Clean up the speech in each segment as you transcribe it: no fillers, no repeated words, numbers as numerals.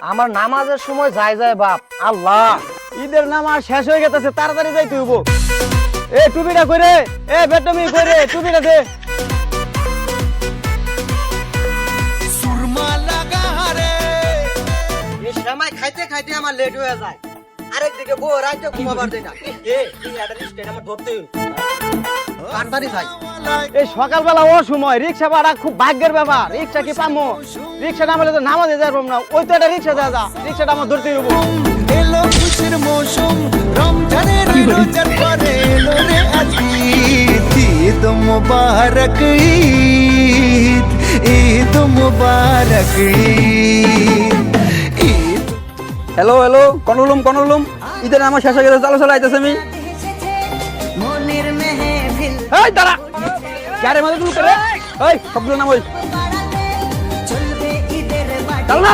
আমার নামাজের সময় যায় যায় বাপ। আল্লাহ, ঈদের নামাজ শেষ হয়ে গেছে, তাড়াতাড়ি যাইতে হইব। এ টুপিটা কইরে, এ বেটমি কইরে, টুপিটা দে। সুরমা লাগা রে এই সময় খাইতে খাইতে আমার লেট হয়ে যায়। আরেকদিকে বউ রাইতে ঘুমাবার দেয় না। এই অ্যাড্রেস স্টেট আমার ধরতে হইল। তাড়াতাড়ি যাই। এই সকালবেলা ও সময় রিক্সা ভাড়া খুব ভাগ্যের ব্যাপার। রিক্সা কি পামো? রিক্সা না পেলে তো নামাজে যাবো না। ওই তো একটা রিক্সা দেওয়া যা, রিক্সাটা আমার ধরতে হইব। এলো খুশির মৌসুম, রমজানের রোজার পরে এলো রে আজ ঈদ। ঈদ মুবারক ঈদ, ঈদ মুবারক ঈদ। হ্যালো হ্যালো, কনলুম ঈদের নামাজ শেষ হয়ে গেছে, চালো চালো আইতেছে আমি। এই দাঁড়া, গাড়ির মধ্যে তুল করে। এই সবগুলো নাম ওই চালো না।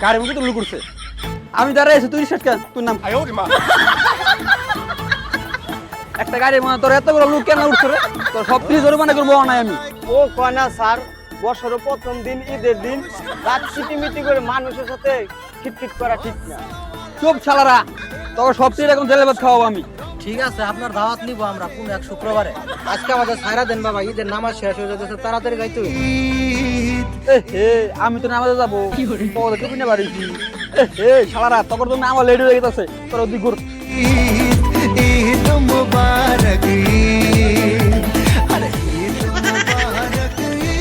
গাড়ির মধ্যে তুলু করছে। আমি দাঁড়াই আছি, তুই শেষ কেন? তুই নাম। একটা গাড়ির মধ্যে তোর এতগুলো লোক কেন উঠছে রে? তোর সব কিছু জরিমানা করবো নাই আমি। ও কয় না স্যার, বছরের প্রথম দিন ঈদের দিন রাত চিটিমিটি করে মানুষের সাথে খিটখিট করা ঠিক না। চুপ শালারা, তোর সব কিছু এখন জেলে ভাত খাওয়াবো আমি। ঠিক আছে, আপনার দাওয়াত নিব আমরা কোন এক শুক্রবারে। আজকে আমাদের সারা দেন বাবা, ঈদের নামাজ শেষ হয়ে যাচ্ছে, তাড়াতাড়ি যাইতে হইব। আমি তো নামাজে যাবো, টুপি না বাড়িছি। শালারা, তোর জন্য আমার লেট হয়ে গেছে। তোর ওদিক ঘুর। ঈদ মুবারক ঈদ, আরে ঈদ মুবারক ঈদ,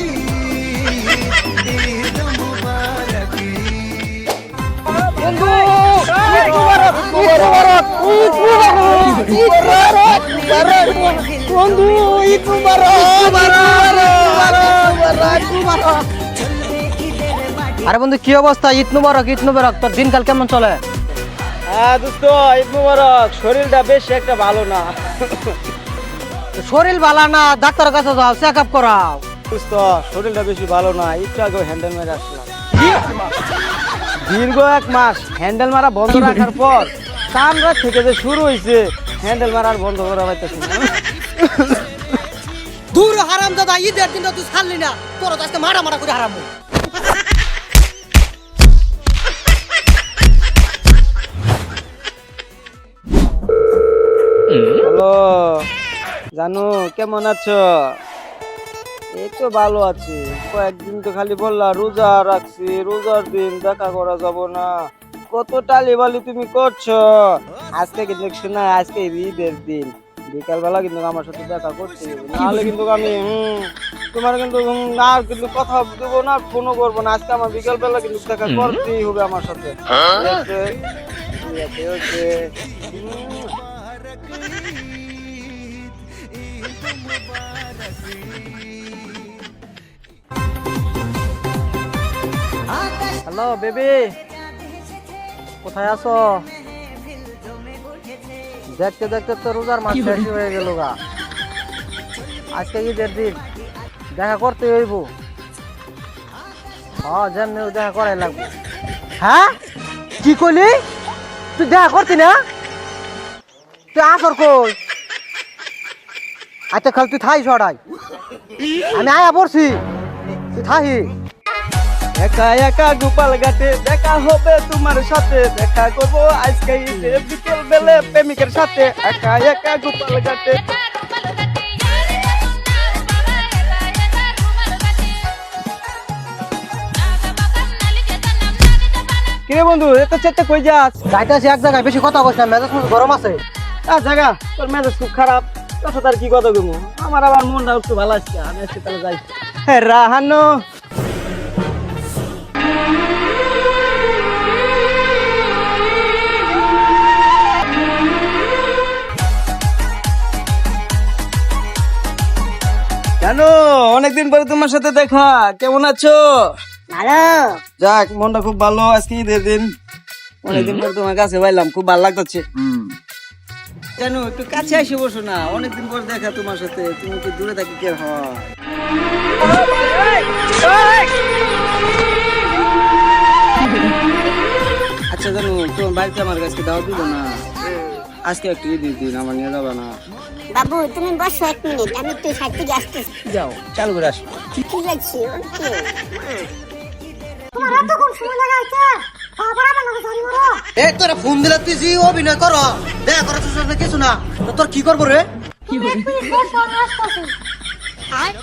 ঈদ মুবারক ঈদ। বন্ধু, ঈদ মুবারক, ঈদ মুবারক, ঈদ মুবারক, ঈদ মুবারক, বন্ধু, ঈদ মুবারক, ঈদ মুবারক। আরে বন্ধু, কি অবস্থা? ঈদ মুবারক, ঈদ মুবারক। তোর দিনকাল কেমন চলে? হ্যাঁ দোস্ত, ঈদ মুবারক। শরীরটা বেশ একটা ভালো না। শরীর ভালো না, ডাক্তারের কাছে যাও, চেক আপ করাও। দোস্ত, শরীরটা বেশি ভালো না। একটু আগে হ্যান্ডেল মেরে আসলাম। দীর্ঘ 1 মাস হ্যান্ডেল মারা বন্ধ রাখার পর কামরা থেকে যে শুরু হয়েছে, হ্যান্ডেল মারার বন্ধ করা হইতেছে না। দূর হারাম দাদা, ঈদের দিনটা তুই ছাড়লি না, তোর তো আজকে মারা মারা করে হারাম। হ্যালো জানু, কেমন আছো? এই তো ভালো আছি। কয়েকদিন তো খালি বললা রোজা রাখছি, রোজার দিন দেখা করা যাব না। কত টালি বালি তুমি করছো। আজকে কিন্তু শোনা, আজকে ঈদের দিন বিকাল বেলা কিন্তু আমার সাথে দেখা করতে হবে, নাহলে কিন্তু আমি তোমার কিন্তু না কিন্তু কথা দেবো না, ফোনও করবো না। আজকে আমার বিকাল বেলা কিন্তু দেখা করতেই হবে আমার সাথে। ঠিক আছে, হ্যালো বেবি, কোথায় আছো? দেখতে দেখতে তো রোজার মাস শেষ হয়ে গেল গা। আজকে ঈদের দিন, দেখা করতে হইব। হ্যাঁ, যেমনি দেখা করাই লাগবে। হ্যাঁ, কি করলি? তুই দেখা করতি না? তুই আসর কই? আচ্ছা খাল, তুই থাই সরাই, আমি আয়া পড়ছি, তুই থাহি। একা একা গোপাল ঘাটে দেখা হবে তোমার সাথে, দেখা করবো আজকে ঈদে বিকেল বেলে প্রেমিকের সাথে। একা একা গোপাল ঘাটে। কিরে বন্ধু, এত চেতে কই যাস? যাইতেছি এক জায়গায়, বেশি কথা বলছ না, মেজাজ গরম আছে। জায়গা তোর মেজাজ খুব খারাপ। তোর সাথে আর কি কথা কইবো? আমার আবার মনটা একটু ভালো আছে, আমি আজকে তাহলে যাই। হ্যাঁ রাহানো, জানো অনেকদিন পরে তোমার সাথে দেখা। কেমন আছো? ভালো। যাক, মনটা খুব ভালো। আজকে ঈদের দিন, অনেকদিন পরে তোমার কাছে পাইলাম, খুব ভালো লাগতেছে। জানো, একটু কাছে এসে বসো না, অনেকদিন পর দেখা তোমার সাথে। তুমি কি দূরে থাকি কে হয়? আচ্ছা জানো, তোমার বাড়িতে আমার কাছে দাও দিল না। আজকে একটু ঈদের দিন, আমার নিয়ে যাবে না? বাবু তুমি বসো 1 মিনিট, আমি একটু সাইড থেকে আসতেছি। যাও, চালু করে আসো। ঠিক আছে, ওকে। এতক্ষণ সময় লাগাইছে বাবা আমার লগে ধরি মারো এ তোরা ফোন দিলে তুই জি অভিনয় কর দেখা করার চেষ্টা কিছু না তো তোর কি করবো রে তুমি এক মিনিট বসো আমি আসতেছি আয়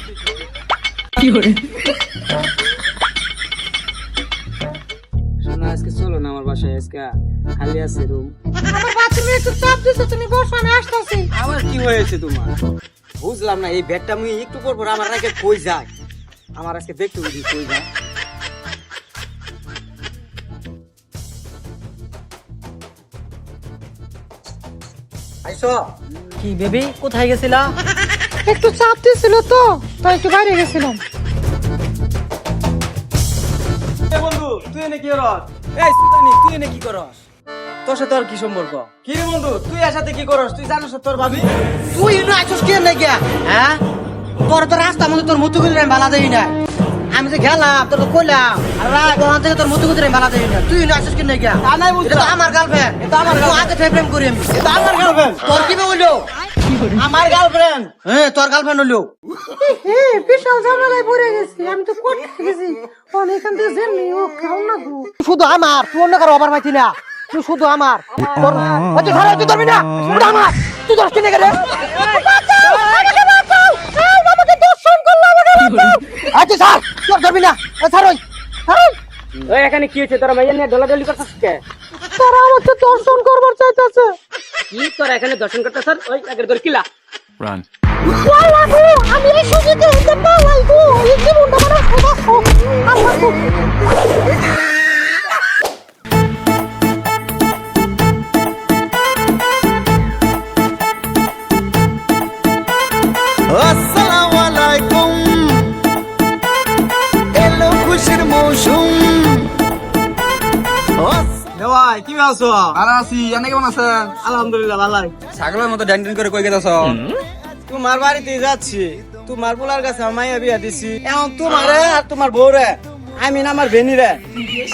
শোনো আজকে চলো না আমার বাসায় আজকে খালি আছে রুম। আমার বাথরুমে একটু চাপ দিছো তুমি বসো আমি আসতেছি আমার কি হয়েছে তোমার বুঝলাম না, এই ব্যাগটা আমি একটু পর পর আমার রেখে কই যায়, আমার আজকে দেখতে বুঝি কই যায়। আইসো কি বেবি কোথায় গেছিলা একটু চাপ দিছিল তো তাই একটু বাইরে গেছিলাম। এ বন্ধু তুই এনে কি করস? এই সুদানি তুই এনে কি করস? তোর সাথে আর কি সম্পর্ক? কি রে বন্ধু তুই এর সাথে কি করস? তুই জানিস না তোর ভাবি? তুই ইনো আইছস কি না গিয়া হ্যাঁ তোর তো রাস্তা মধ্যে তোর মুতু গুলি আমি বালা দেই না আমি যে গেলাম তোর তো কইলাম আর রাত ওখান থেকে তোর মুতু গুলি আমি বালা দেই না তুই ইনো আইছস কি না গিয়া তা নাই বুঝলাম। এটা তো আমার গার্লফ্রেন্ড এটা আমার তো আগে থেকে প্রেম করি আমি এটা আমার গার্লফ্রেন্ড। তোর কি বললো আমার গার্লফ্রেন্ড। হ্যাঁ তোর গার্লফ্রেন্ড হলো বিশাল ঝামেলায় পড়ে গেছি আমি তো কোথায় গেছি এখান থেকে যেমনি ও খাও না গো শুধু আমার তুই অন্য কারো অবার পাইছি না তুই শুধু আমার তোর তুই ধরে তুই ধরবি না শুধু আমার তুই ধরছ কি না রে আচ্ছা স্যার তোর ধরবি না স্যার ওই ওই এখানে কি হয়েছে? তোরা মাইয়া নিয়ে ডলাডলি করছিস কে? তারা আমাকে দর্শন করবার চাইতেছে কি তোরা এখানে দর্শন করতেছ? ওই আগের তোর কিলা ওয়ালা গো আমি এই সুযোগে হইতে পালাই গো এই জীবনটা মানে সদা আমার গো আসসালামু আলাইকুম এলো খুশির মৌসুম ভাই কি আছো? ভালো আছি, আপনি কেমন আছেন? আলহামদুলিল্লাহ ভালোই। ছাগলের মতো ড্যান ড্যান করে কই গেছ? তোমার বাড়িতে যাচ্ছি, তোমার পোলার কাছে আমার মাইয়া বিয়া দিছি। এখন তোমারে আর তোমার বউরে আমি না আমার ভেনি রে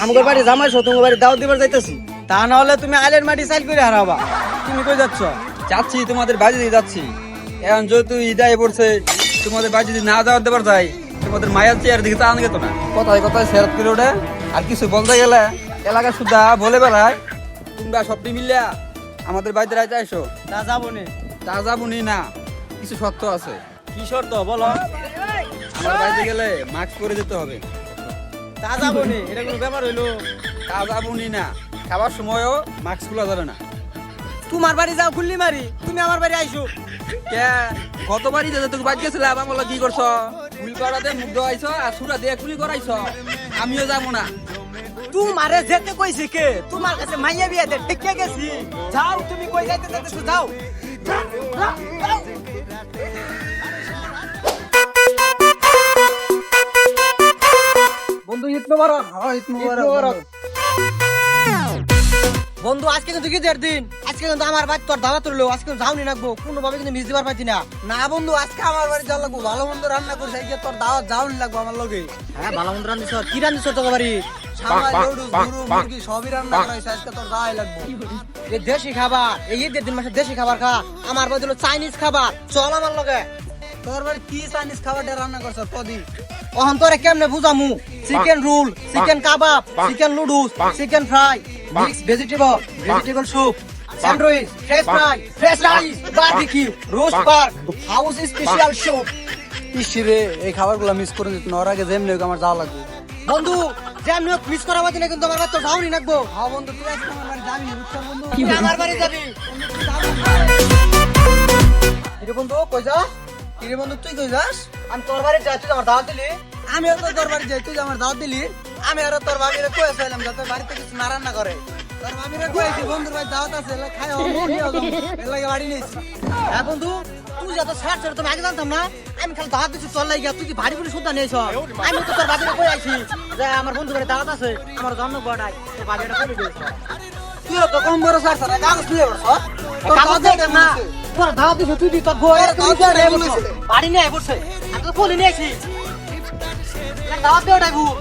আমার বাড়ি জামাই তোমার বাড়ি দাওয়াত দিবার যাইতেছি। তা না হলে তুমি আইলের মাটি সাইল করে হারাবা। তুমি কই যাচ্ছ? যাচ্ছি তোমাদের বাড়ি দিয়ে যাচ্ছি। এখন যেহেতু ঈদায় পড়ছে, তোমাদের বাড়ি যদি না যাওয়ার দেবার যাই, তোমাদের মায়ের চেয়ার দিকে চান গেত না। কথায় কথায় শেয়ার করে ওঠে, আর কিছু বলতে গেলে এলাকা সুদ্ধা বলে বেড়ায় তোমরা সবটি মিলিয়া আমাদের বাড়িতে রাইতে আইসো। তা যাবো নি। তা যাবনি না, কিছু শর্ত আছে। কি শর্ত বলো? আমার বাড়িতে গেলে মাস্ক পরে যেতে হবে। তা যাবো নি, এটা কোনো ব্যাপার হইলো? তা যাবনি না, খাবার সময়ও মাস্ক খোলা যাবে না। তোমার বাড়ি যাও খুললি মারি, তুমি আমার বাড়ি আইসো। কে কত বাড়ি যেতে তোকে বাদ গেছিলাম, আমি বললাম কি করছো? ফুল করাতে মুখ ধোয়াইছো আর সুরা দিয়ে কুলি করাইছো। আমিও যাবো না। তোমারে যেতে কইছি কে? তোমার কাছে মাইয়া বিয়া দে ঠিক গেছি। যাও তুমি কই যাইতে যাইতেছো যাও। বন্ধু ঈদ মোবারক। ঈদ মোবারক। বন্ধু আজকে কিন্তু ঈদের দিন আজকে কিন্তু আমার বাড়ি তোর দাওয়াত রইলো আজকে কিন্তু যাওনি লাগবো কোনোভাবে কিন্তু মিস দিবার পাইছি না না বন্ধু আজকে আমার বাড়ি যাওয়া লাগবো, ভালো মন্দ রান্না করছে, এই যে তোর দাওয়াত যাওনি লাগবো আমার লগে। হ্যাঁ ভালো মন্দ রান্ধিস কি রান্ধিস তোর বাড়ি সামাই লডু গরু মুরগি সবই রান্না করাইছে, আজকে তোর যাওয়াই লাগবো। এই দেশি খাবার এই ঈদের দিন মাসে দেশি খাবার খা আমার বাড়ি হলো চাইনিজ খাবার চল আমার লগে তোর বাড়ি কি চাইনিজ খাবারটা রান্না করছো কদি? অহন তোরে কেমনে বুঝামু chicken roll chicken kebab chicken noodles chicken fry mix vegetable soup sandwich fresh fry fresh rice barbecue roast park house special soup ইসিরে এই খাবারগুলো মিস করে দিত না, ওর আগে যেমনি হোক আমার যাওয়া লাগবে। বন্ধু যেমন মিস করা বাদ কিন্তু আমার বাড়ি তো যাওনি লাগবো হ্যাঁ বন্ধু তুই আজকে আমার বাড়ি যাবি বুঝছো বন্ধু? তুই আমার বাড়ি যাবি কিরে বন্ধু কই যাস? কিরে বন্ধু তুই কই যাস? আমি তোর বাড়ি যাই তুই আমার দাওয়াত দিলি আমি তো তোর বাড়ি যাই, তুই যে আমার দাওয়াত দিলি। আমি আর তোর ভাবিরে কইছিলাম যাতে বাড়িতে কিছু না রান্না করে। তোর ভাবিরে কইছি বন্ধুর ভাই দাওয়াত আছে, এলা খাই হবে এর লাগে বাড়ি নিয়েছি। হ্যাঁ বন্ধু তুই যত ছাড় ছেড়ে তুমি আগে জানতাম না আমি খালি দাওয়াত দিচ্ছি চল লাগিয়া তুই কি ভারী বলে শুদ্ধা নিয়েছ আমি তো তোর বাড়িতে কই আইছি যে আমার বন্ধু বাড়ি দাওয়াত আছে আমার জন্ম বড়াই তোর বাড়িটা করে দিয়েছ তুই তো কম বড় স্যার স্যার কাগজ তুই বড় তোর দাওয়াত দিতে না তোর দাওয়াত দিছ তুই দি তোর বউ বাড়ি নিয়ে বসে আমি তো বলি নিয়েছি দাওয়াত দেওয়াটাই ভুল